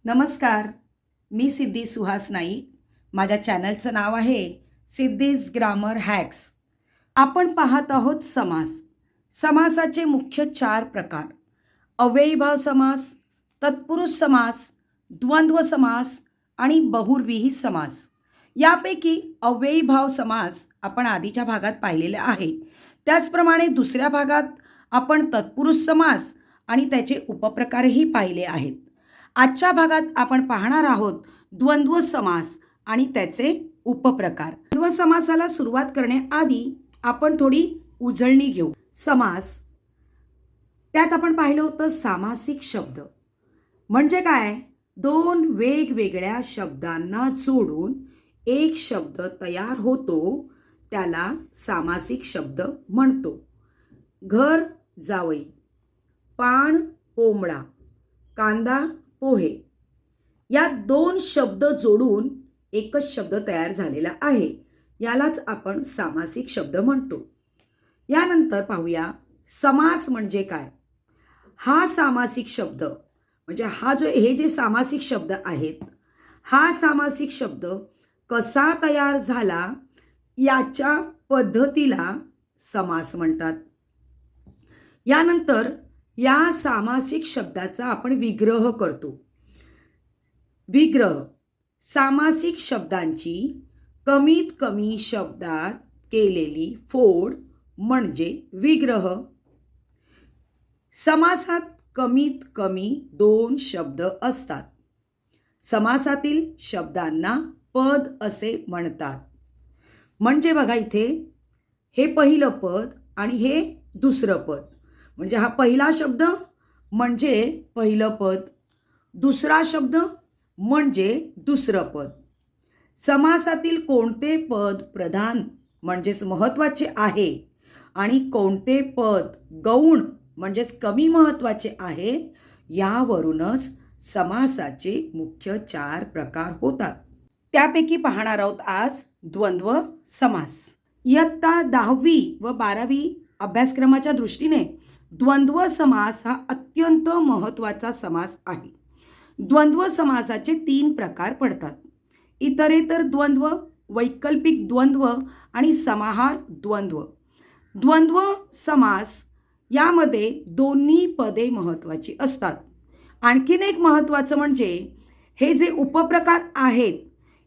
नमस्कार. मी सिद्धी सुहास नाईक. माझ्या चॅनलचं नाव आहे सिद्धीज ग्रामर हॅक्स. आपण पाहत आहोत समास. समासाचे मुख्य 4 प्रकार: अव्ययीभाव समास, तत्पुरुष समास, द्वंद्व समास आणि बहुव्रीही समास. यापैकी अव्ययीभाव समास आपण आधीच्या भागात पाहिलेले आहे. त्याचप्रमाणे दुसऱ्या भागात आपण तत्पुरुष समास आणि त्याचे उपप्रकारही पाहिले आहेत. आजच्या भागात आपण पाहणार आहोत द्वंद्व समास आणि त्याचे उपप्रकार. द्वंद्व समासाला सुरुवात करण्याआधी आपण थोडी उजळणी घेऊ. समास, त्यात आपण पाहिलं होतं सामासिक शब्द म्हणजे काय? 2 वेगवेगळ्या शब्दांना जोडून एक शब्द तयार होतो, त्याला सामासिक शब्द म्हणतो. घर जावई, पान कोंबडा, कांदा पोहे, या 2 शब्द जोडून एकच शब्द तयार झालेला आहे. यालाच आपण सामासिक शब्द म्हणतो. यानंतर पाहूया समास म्हणजे काय. हा सामासिक शब्द म्हणजे हे जे सामासिक शब्द आहेत, हा सामासिक शब्द कसा तयार झाला याच्या पद्धतीला समास म्हणतात. यानंतर या सामासिक शब्दाचा आपण विग्रह करतो. विग्रह, सामासिक शब्दांची कमीत कमी शब्दात केलेली फोड म्हणजे विग्रह. समासात कमीत कमी 2 शब्द असतात. समासातील शब्दांना पद असे म्हणतात. म्हणजे बघा, इथे हे पहिलं पद आणि हे दुसरं पद. म्हणजे हा पहिला शब्द म्हणजे पहिलं पद, दुसरा शब्द म्हणजे दुसरं पद. समासातील कोणते पद प्रधान म्हणजेच महत्त्वाचे आहे आणि कोणते पद गौण म्हणजेच कमी महत्त्वाचे आहे, यावरूनच समासाचे मुख्य 4 प्रकार होतात. त्यापैकी पाहणार आहोत आज द्वंद्व समास. इयत्ता 10वी व 12वी अभ्यासक्रमाच्या दृष्टीने द्वंद्व समास हा अत्यंत महत्त्वाचा समास आहे. द्वंद्व समासाचे 3 प्रकार पडतात: इतरेतर द्वंद्व, वैकल्पिक द्वंद्व आणि समाहार द्वंद्व. द्वंद्व समास यामध्ये दोन्ही पदे महत्त्वाची असतात. आणखीन एक महत्त्वाचं म्हणजे हे जे उपप्रकार आहेत,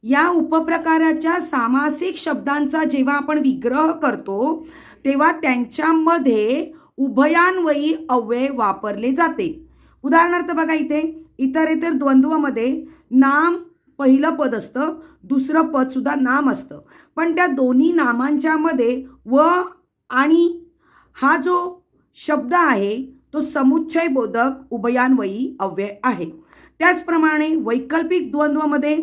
या उपप्रकाराच्या सामासिक शब्दांचा जेव्हा आपण विग्रह करतो तेव्हा त्यांच्यामध्ये उभयान्वयी अव्यय वापरले जाते. उदाहरणार्थ बघा, इथे इतरेतर द्वंद्वमध्ये नाम पहिलं पद असतं, दुसरं पद सुद्धा नाम असतं. पण त्या दोन्ही नामांच्या मध्ये व आणि हा जो शब्द आहे तो समुच्चय बोधक उभयान्वयी अव्यय आहे. त्याचप्रमाणे वैकल्पिक द्वंद्वमध्ये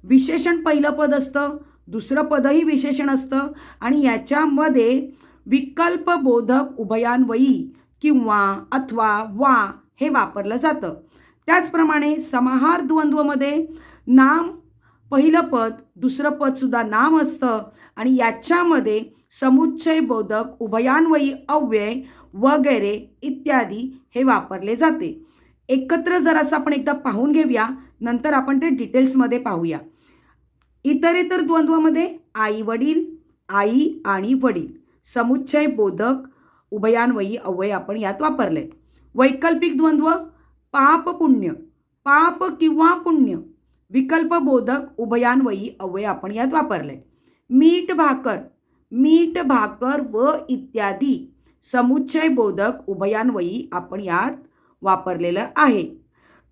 विशेषण पहिलं पद असतं, दुसरं पदही विशेषण असतं आणि याच्यामध्ये विकल्प बोधक उभयान्वयी किंवा अथवा वा हे वापरलं जातं. त्याचप्रमाणे समाहार द्वंद्वमध्ये नाम पहिलं पद, दुसरं पद सुद्धा नाम असतं आणि याच्यामध्ये समुच्चय बोधक उभयान्वयी अव्यय वगैरे इत्यादी हे वापरले जाते. एकत्र जरासं आपण एकदा पाहून घेऊया, नंतर आपण ते डिटेल्समध्ये पाहूया. इतरेतर द्वंद्वमध्ये आई वडील, आई आणि वडील, समुच्चय बोधक उभयान्वयी अव्यय आपण यात वापरले. वैकल्पिक द्वंद्व पाप पुण्य, पाप किंवा पुण्य, विकल्प बोधक उभयान्वयी अव्यय आपण यात वापरले. मीठ भाकर, मीठ भाकर व इत्यादी, समुच्चय बोधक उभयान्वयी आपण यात वापरलेलं आहे.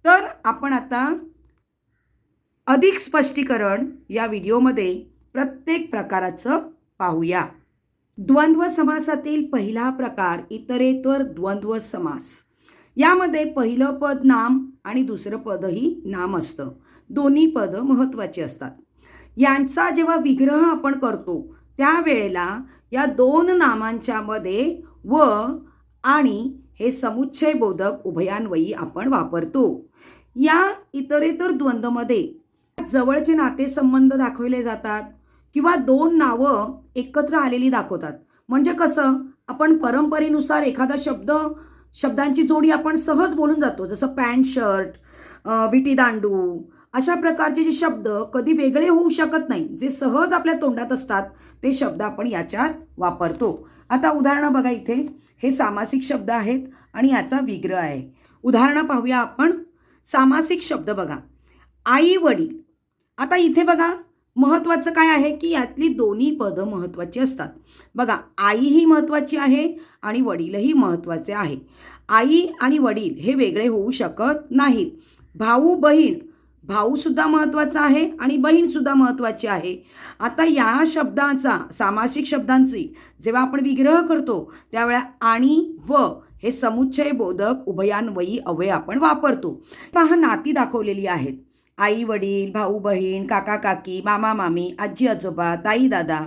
तर आपण आता अधिक स्पष्टीकरण या व्हिडिओमध्ये प्रत्येक प्रकाराचं पाहूया. द्वंद्व समासातील पहिला प्रकार इतरेतर द्वंद्व समास. यामध्ये पहिलं पद नाम आणि दुसरं पदही नाम असतं. दोन्ही पदं महत्त्वाची असतात. यांचा जेव्हा विग्रह आपण करतो त्यावेळेला या 2 नामांच्या मध्ये व आणि हे समुच्चय बोधक उभयान्वयी आपण वापरतो. या इतरेतर द्वंद्वमध्ये जवळचे नातेसंबंध दाखवले जातात किंवा 2 नावं एकत्र आलेली दाखवतात. म्हणजे कसं, आपण परंपरेनुसार एखादा शब्दांची जोडी आपण सहज बोलून जातो. जसं पॅन्ट शर्ट, विटीदांडू अशा प्रकारचे जे शब्द कधी वेगळे होऊ शकत नाही, जे सहज आपल्या तोंडात असतात ते शब्द आपण याच्यात वापरतो. आता उदाहरणं बघा, इथे हे सामासिक शब्द आहेत आणि याचा विग्रह आहे. उदाहरणं पाहूया आपण. सामासिक शब्द बघा, आई वडील. आता इथे बघा महत्त्वाचं काय आहे की यातली दोन्ही पदं महत्त्वाची असतात. बघा, आई ही महत्त्वाची आहे आणि वडीलही महत्त्वाचे आहे. आई आणि वडील हे वेगळे होऊ शकत नाहीत. भाऊ बहीण, भाऊसुद्धा महत्त्वाचा आहे आणि बहीणसुद्धा महत्त्वाची आहे. आता या शब्दाचा, सामासिक शब्दांची जेव्हा आपण विग्रह करतो त्यावेळेला आणि व हे समुच्चय बोधक उभयान्वयी अव्यय आपण वापरतो. पहा, नाती दाखवलेली आहेत. आई वडील, भाऊ बहीण, काका काकी, मामा मामी, आजी आजोबा, ताई दादा,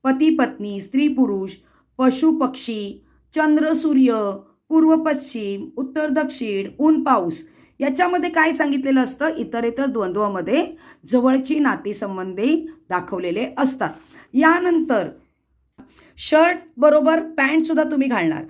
पती पत्नी, स्त्री पुरुष, पशु पक्षी, चंद्र सूर्य, पूर्व पश्चिम, उत्तर दक्षिण, ऊन पाऊस. याच्यामध्ये काय सांगितलेलं असतं, इतरेतर द्वंद्वामध्ये जवळची नातेसंबंधी दाखवलेले असतात. यानंतर शर्ट बरोबर पॅन्ट सुद्धा तुम्ही घालणार.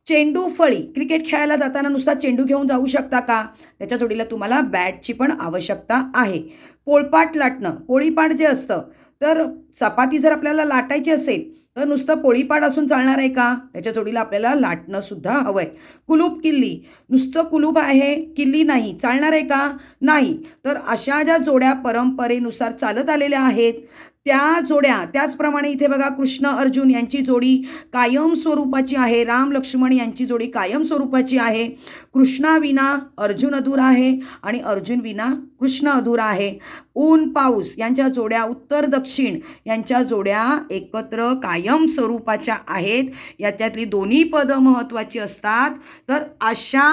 चेंडू फळी, क्रिकेट खेळायला जाताना नुसता चेंडू घेऊन जाऊ शकता का? त्याच्या जोडीला तुम्हाला बॅटची पण आवश्यकता आहे. पोळपाट लाटणं, पोळीपाट जे असतं, तर चपाती जर आपल्याला लाटायची असेल तर नुसतं पोळीपाट असून चालणार आहे का? त्याच्या जोडीला आपल्याला लाटणं सुद्धा हवं आहे. कुलूप किल्ली, नुसतं कुलूप आहे किल्ली नाही, चालणार आहे का? नाही. तर अशा ज्या जोड्या परंपरेनुसार चालत आलेल्या आहेत त्या जोड्या, त्याचप्रमाणे इथे बघा कृष्ण अर्जुन यांची जोडी कायम स्वरूपाची आहे. राम लक्ष्मण यांची जोडी कायम स्वरूपाची आहे. कृष्णा विना अर्जुन अधुरा आहे आणि अर्जुन विना कृष्ण अधुरा आहे. ऊन पाऊस यांच्या जोड्या, उत्तर दक्षिण यांच्या जोड्या एकत्र कायम स्वरूपाच्या आहेत. याच्यातली दोन्ही पदं महत्त्वाची असतात. तर अशा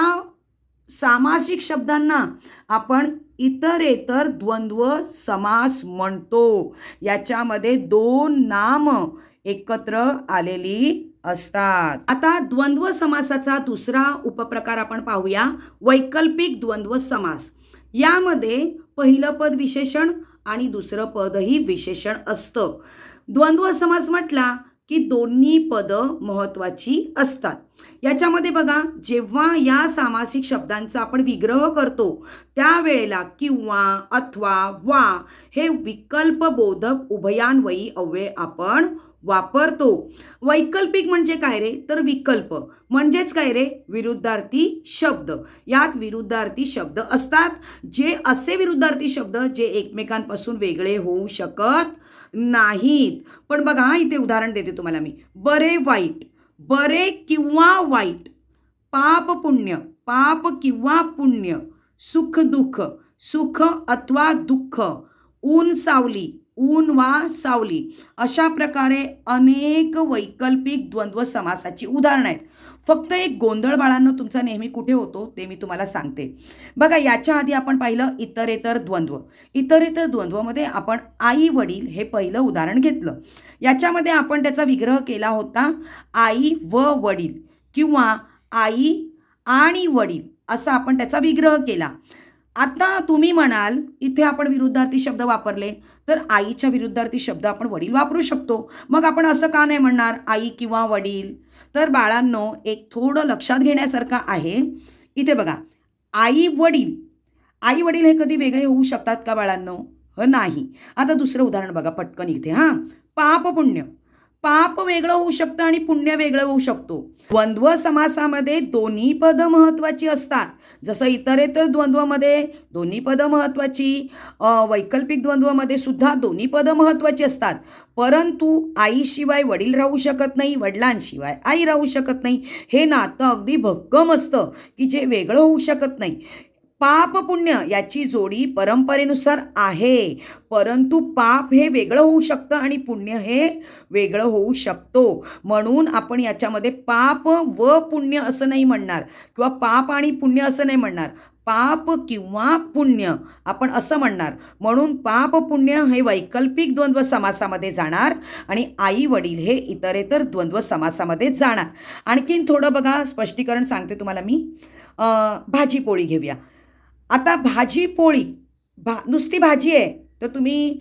सामासिक शब्दांना आपण इतरेतर द्वंद्व समास म्हणतो. याच्यामध्ये दोन नाम एकत्र आलेली असतात. आता द्वंद्व समासाचा दुसरा उपप्रकार आपण पाहूया, वैकल्पिक द्वंद्व समास. यामध्ये पहिलं पद विशेषण आणि दुसरं पदही विशेषण असतं. द्वंद्व समास म्हटला की दोन्ही पदं महत्त्वाची असतात. याच्यामध्ये बघा, जेव्हा या सामासिक शब्दांचा आपण विग्रह करतो त्यावेळेला किंवा, अथवा, वा हे विकल्पबोधक उभयान्वयी अव्यय आपण वापरतो. वैकल्पिक म्हणजे काय रे? तर विकल्प म्हणजेच काय रे? विरुद्धार्थी शब्द. यात विरुद्धार्थी शब्द असतात, जे असे विरुद्धार्थी शब्द जे एकमेकांपासून वेगळे होऊ शकत नाहीत. पण बघा, इथे उदाहरण देते तुम्हाला मी. बरे वाईट, बरे किंवा वाईट. पाप पुण्य, पाप किंवा पुण्य. सुख दुःख, सुख अथवा दुःख. ऊन सावली, ऊन वा सावली. अशा प्रकारे अनेक वैकल्पिक द्वंद्व समासाची उदाहरणं आहेत. फक्त एक गोंधळ बाळांनो तुमचा नेहमी कुठे होतो ते मी तुम्हाला सांगते. बघा, याच्या आधी आपण पाहिलं इतरेतर द्वंद्व. इतरेतर द्वंद्वमध्ये आपण आई वडील हे पहिलं उदाहरण घेतलं. याच्यामध्ये आपण त्याचा विग्रह केला होता आई व वडील किंवा आई आणि वडील असा आपण त्याचा विग्रह केला. आता तुम्ही म्हणाल इथे आपण विरुद्धार्थी शब्द वापरले, तर आईच्या विरुद्धार्थी शब्द आपण वडील वापरू शकतो. मग आपण असं का नाही म्हणणार आई किंवा वडील? तर बाळांनो, एक थोडं लक्षात घेण्यासारखं आहे. इथे बघा, आई वडील, आई वडील हे कधी वेगळे होऊ शकतात का बाळांनो? नाही. आता दुसरं उदाहरण बघा पटकन इथे. पाप पुण्य. पाप वेगळं होऊ शकतं आणि पुण्य वेगळं होऊ शकतो. द्वंद्व समासामध्ये दोन्ही पदं महत्त्वाची असतात. जसं इतरेतर द्वंद्वमध्ये दोन्ही पदं महत्त्वाची, वैकल्पिक द्वंद्वमध्ये सुद्धा दोन्ही पदं महत्त्वाची असतात. परंतु आईशिवाय वडील राहू शकत नाही, वडिलांशिवाय आई राहू शकत नाही. हे नातं अगदी भक्कम असतं की जे वेगळं होऊ शकत नाही. पाप पुण्य याची जोडी परंपरेनुसार आहे, परंतु पाप हे वेगळं होऊ शकतं आणि पुण्य हे वेगळं होऊ शकतो. म्हणून आपण याच्यामध्ये पाप व पुण्य असं नाही म्हणणार किंवा पाप आणि पुण्य असं नाही म्हणणार. पाप किंवा पुण्य आपण असं म्हणणार. म्हणून पाप पुण्य हे वैकल्पिक द्वंद्व समासामध्ये जाणार आणि आई वडील हे इतरेतर द्वंद्व समासामध्ये जाणार. आणखीन थोडं बघा स्पष्टीकरण सांगते तुम्हाला मी. भाजी पोळी घेऊया. आता भाजी पोळी, नुसती भाजी आहे तर तुम्ही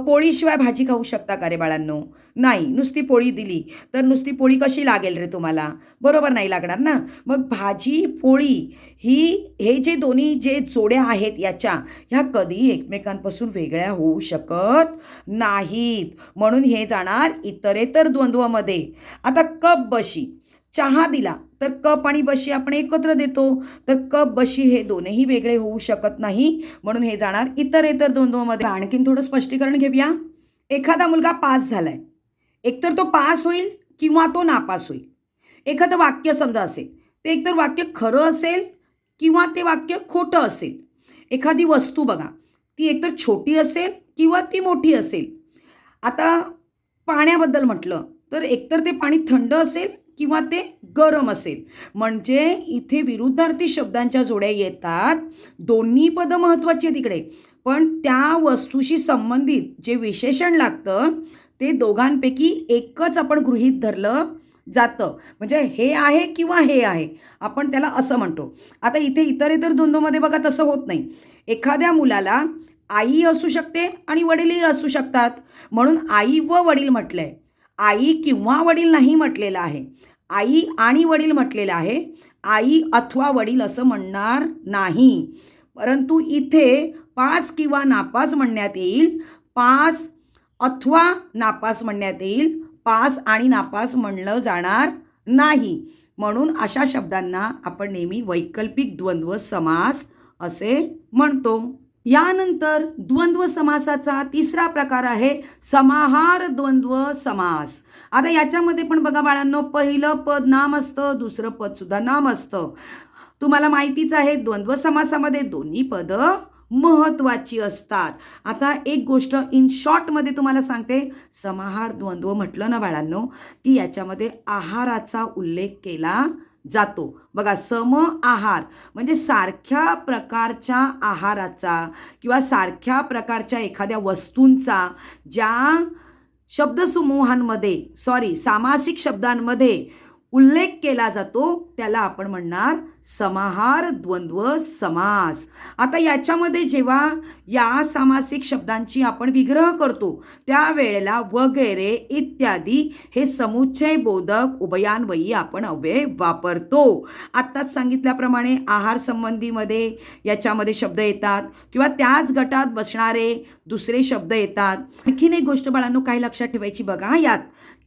पोळीशिवाय भाजी खाऊ शकता का रे बाळांनो? नाही. नुसती पोळी दिली तर नुसती पोळी कशी लागेल रे तुम्हाला? बरोबर नाही लागणार ना. मग भाजी, पोळी हे जे दोन्ही जे जोड्या आहेत याच्या, ह्या कधी एकमेकांपासून वेगळ्या होऊ शकत नाहीत. म्हणून हे जाणार इतरेतर द्वंद्वमध्ये. आता कप बशी, चहा दिला तर कप आणि बशी आपण एकत्र देतो, तर कप बशी हे दोनही वेगळे होऊ शकत नाही. म्हणून हे जाणार इतरेतर द्वंद्वमध्ये. आणखीन थोडं स्पष्टीकरण घेऊया. एखादा मुलगा पास झालाय, एकतर तो पास होईल किंवा तो नापास होईल. एखादं वाक्य समजा असेल, ते एकतर वाक्य खरं असेल किंवा ते वाक्य खोटं असेल. एखादी वस्तू बघा, ती एकतर छोटी असेल किंवा ती मोठी असेल. आता पाण्याबद्दल म्हटलं तर एकतर ते पाणी थंड असेल किंवा ते गरम असेल. म्हणजे इथे विरुद्धार्थी शब्दांच्या जोड्या येतात. दोन्ही पदं महत्त्वाची आहेत इकडे, पण त्या वस्तूशी संबंधित जे विशेषण लागतं ते दोघांपैकी एकच आपण गृहीत धरलं जातं. म्हणजे हे आहे किंवा हे आहे, आपण त्याला असं म्हणतो. आता इथे इतरेतर द्वंद्वमध्ये बघा तसं होत नाही. एखाद्या मुलाला आई असू शकते आणि वडीलही असू शकतात. म्हणून आई व वडील म्हटलंय, आई किंवा वडील नाही म्हटलेलं आहे. आई आणि वडील म्हटलेलं आहे. आई अथवा वडील असं म्हणणार नाही. परंतु इथे पास किंवा नापास म्हणण्यात येईल, पास अथवा नापास म्हणण्यात येईल, पास आणि नापास म्हणलं जाणार नाही. म्हणून अशा शब्दांना आपण नेहमी वैकल्पिक द्वंद्व समास असे म्हणतो. यानंतर द्वंद्व समासाचा तिसरा प्रकार आहे समाहार द्वंद्व समास. आता याच्यामध्ये पण बघा बाळांनो, पहिलं पद नाम असतं, दुसरं पद सुद्धा नाम असतं. तुम्हाला माहितीच आहे द्वंद्व समासामध्ये दोन्ही पदं महत्त्वाची असतात. आता एक गोष्ट इन शॉर्टमध्ये तुम्हाला सांगते. समाहार द्वंद्व म्हटलं ना बाळांनो, की याच्यामध्ये आहाराचा उल्लेख केला जातो. बघा, सम आहार म्हणजे सारख्या प्रकारच्या आहाराचा किंवा सारख्या प्रकारच्या एखाद्या वस्तूंचा ज्या सामासिक शब्दांमध्ये उल्लेख केला जातो त्याला आपण म्हणणार समाहार द्वंद्व समास. आता याच्यामध्ये जेव्हा या सामासिक शब्दांची आपण विग्रह करतो त्यावेळेला वगैरे इत्यादी हे समुच्चय बोधक उभयान्वयी आपण अव्यय वापरतो. आत्ताच सांगितल्याप्रमाणे आहार संबंधीमध्ये याच्यामध्ये शब्द येतात किंवा त्याच गटात बसणारे दुसरे शब्द येतात. आणखीन एक गोष्ट बाळांनो काय लक्षात ठेवायची बघा यात,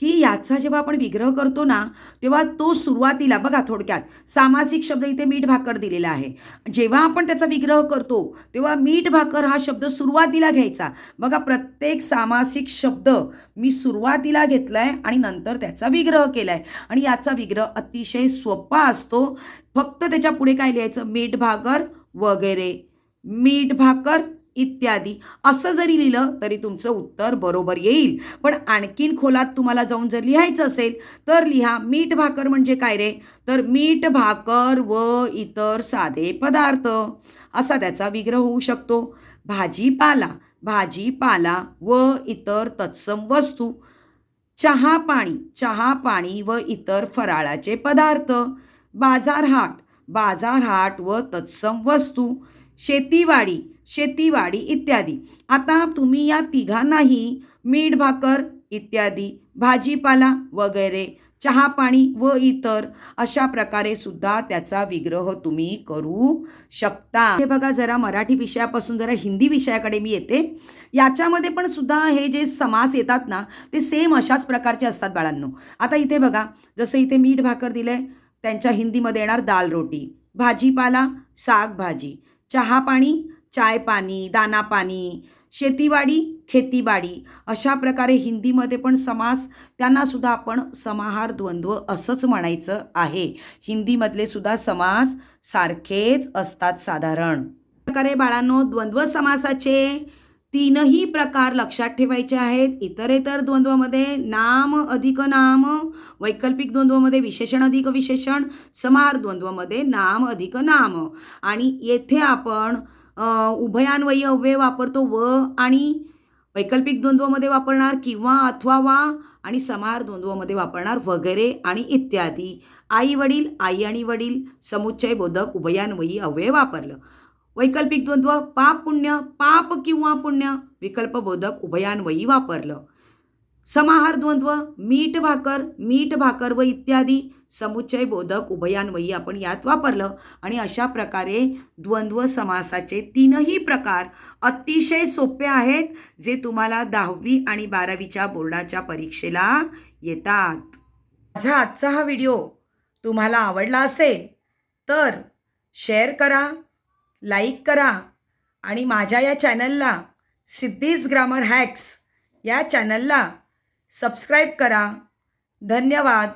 की याचा जेव्हा आपण विग्रह करतो ना तेव्हा तो सुरुवातीला बघा, थोडक्यात सामासिक शब्द इथे मीठ भाकर दिलेला आहे. जेव्हा आपण त्याचा विग्रह करतो तेव्हा मीठ भाकर हा शब्द सुरुवातीला घ्यायचा. बघा, प्रत्येक सामासिक शब्द मी सुरुवातीला घेतलाय आणि नंतर त्याचा विग्रह केलाय. आणि याचा विग्रह अतिशय सोपा असतो. फक्त त्याच्या पुढे काय लिहायचं, मीठ भाकर वगैरे, मीठ भाकर इत्यादी असं जरी लिहिलं तरी तुमचं उत्तर बरोबर येईल. पण आणखीन खोलात तुम्हाला जाऊन जर लिहायचं असेल तर लिहा, मीठ भाकर म्हणजे काय रे, तर मीठ भाकर व इतर साधे पदार्थ असा त्याचा विग्रह होऊ शकतो. भाजीपाला, भाजीपाला व इतर तत्सम वस्तू. चहा पाणी, चहा पाणी व इतर फराळाचे पदार्थ. बाजारहाट, बाजारहाट व तत्सम वस्तू. शेतीवाडी, शेतीवाडी इत्यादी. आता तुम्ही या तिघांनाही मीठ भाकर इत्यादी, भाजीपाला वगैरे, चहा पाणी व इतर अशा प्रकारे सुद्धा त्याचा विग्रह तुम्ही करू शकता. हे बघा, जरा मराठी विषयापासून जरा हिंदी विषयाकडे मी येते. याच्यामध्ये पण सुद्धा हे जे समास येतात ना ते सेम अशाच प्रकारचे असतात बाळांनो. आता इथे बघा, जसं इथे मीठ भाकर दिले, त्यांच्या हिंदीमध्ये येणार दाल रोटी. भाजीपाला साग भाजी. चहा पाणी चाय पाणी, दाना पाणी. शेतीवाडी खेतीबाडी. अशा प्रकारे हिंदीमध्ये पण समास, त्यांना सुद्धा आपण समाहार द्वंद्व असंच म्हणायचं आहे. हिंदीमधले सुद्धा समास सारखेच असतात साधारण. प्रकारे बाळांनो, द्वंद्व समासाचे तीनही प्रकार लक्षात ठेवायचे आहेत. इतरेतर द्वंद्वमध्ये नाम अधिक नाम, वैकल्पिक द्वंद्वमध्ये विशेषण अधिक विशेषण, समाहार द्वंद्वमध्ये नाम अधिक नाम. आणि येथे आपण उभयान्वयी अव्यय वापरतो व आणि, वैकल्पिक द्वंद्वमध्ये वापरणार किंवा अथवा वा, आणि समाहार द्वंद्वमध्ये वापरणार वगैरे आणि इत्यादी. आई वडील, आई आणि वडील, समुच्चय बोधक उभयान्वयी अव्यय वापरलं. वैकल्पिक द्वंद्व पाप पुण्य, पाप किंवा पुण्य, विकल्पबोधक उभयान्वयी वापरलं. समाहार द्वंद्व मीठ भाकर व इत्यादी, समुच्चय बोधक उभयान्वयी आपण यात वापरलं. आणि अशा प्रकारे द्वंद्व समासाचे तीनही प्रकार अतिशय सोपे आहेत, जे तुम्हाला 10वी आणि 12वीच्या बोर्डाच्या परीक्षेला येतात. माझा आजचा हा व्हिडिओ तुम्हाला आवडला असेल तर शेअर करा, लाईक करा आणि माझ्या या चॅनलला, सिद्धीज ग्रामर हॅक्स या चॅनलला सबस्क्राईब करा. धन्यवाद.